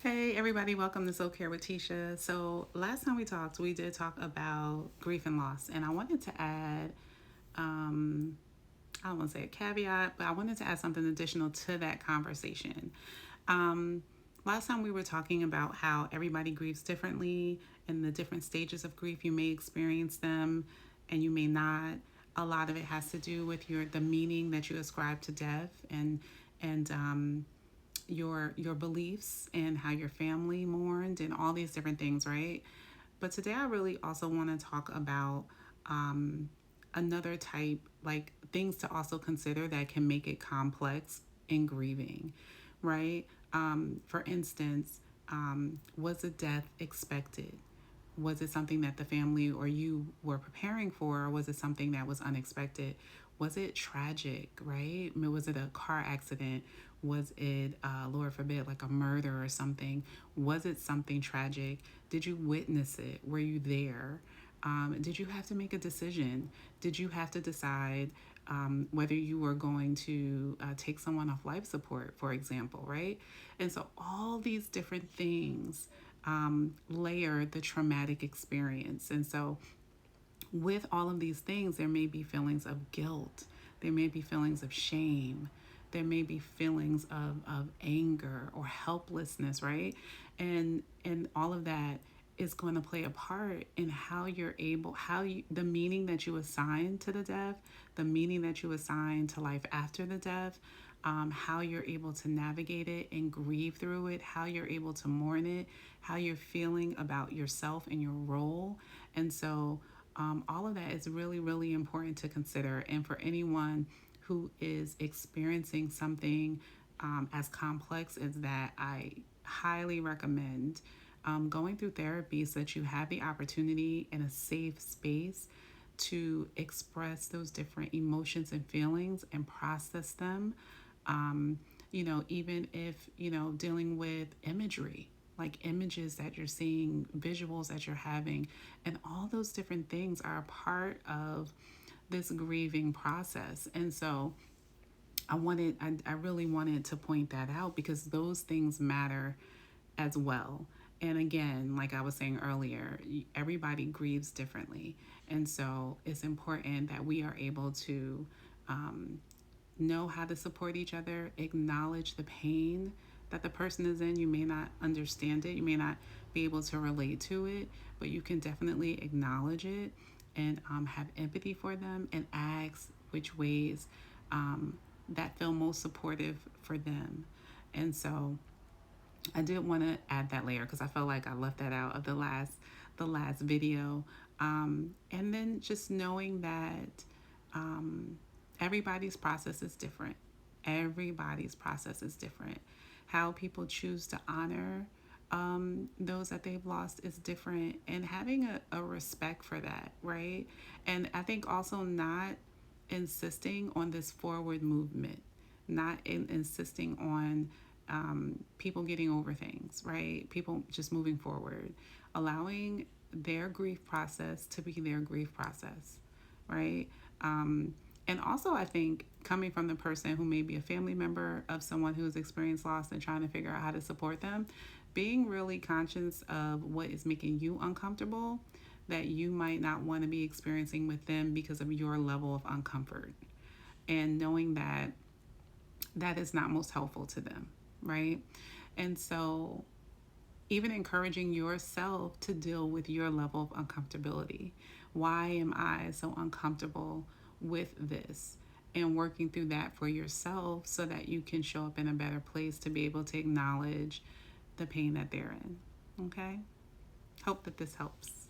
Hey everybody, welcome to Soul Care with Tisha. So last time we talked, we did talk about grief and loss, and I wanted to add, um, I don't want to say a caveat, but I wanted to add something additional to that conversation. Um, Last time we were talking about how everybody grieves differently and the different stages of grief. You may experience them, and you may not. A lot of it has to do with the meaning that you ascribe to death and your beliefs and how your family mourned and all these different things, right? But today I really also want to talk about um, another type, like things to also consider that can make it complex in grieving, right? For instance, was a death expected? Was it something that the family or you were preparing for, or was it something that was unexpected? Was it tragic, right? I mean, was it a car accident? Was it, Lord forbid, like a murder or something? Was it something tragic? Did you witness it? Were you there? Did you have to make a decision? Did you have to decide whether you were going to take someone off life support, for example, right? And so all these different things layer the traumatic experience. And so, with all of these things, there may be feelings of guilt, there may be feelings of shame, there may be feelings of anger or helplessness, right? And all of that is going to play a part in how you're able, the meaning that you assign to the death, the meaning that you assign to life after the death, how you're able to navigate it and grieve through it, how you're able to mourn it, how you're feeling about yourself and your role. And so, all of that is really, really important to consider. And for anyone who is experiencing something as complex as that, I highly recommend going through therapy so that you have the opportunity in a safe space to express those different emotions and feelings and process them. Um, Even if, dealing with imagery, like images that you're seeing, visuals that you're having, and all those different things are a part of this grieving process. And so I really wanted to point that out because those things matter as well. And again, like I was saying earlier, everybody grieves differently. And so it's important that we are able to um, know how to support each other, acknowledge the pain that the person is in. You may not understand it, you may not be able to relate to it, but you can definitely acknowledge it and have empathy for them and ask which ways um, that feel most supportive for them. And so I did want to add that layer because I felt like I left that out of the last video. And then just knowing that um, everybody's process is different. Everybody's process is different. How people choose to honor those that they've lost is different, and having a respect for that, right? And I think also not insisting on this forward movement, not insisting on people getting over things, right? People just moving forward, allowing their grief process to be their grief process, right? And also, I think coming from the person who may be a family member of someone who's experienced loss and trying to figure out how to support them, being really conscious of what is making you uncomfortable that you might not want to be experiencing with them because of your level of uncomfort, and knowing that that is not most helpful to them, right? And so, even encouraging yourself to deal with your level of uncomfortability. Why am I so uncomfortable with this? And working through that for yourself so that you can show up in a better place to be able to acknowledge the pain that they're in. Okay? Hope that this helps.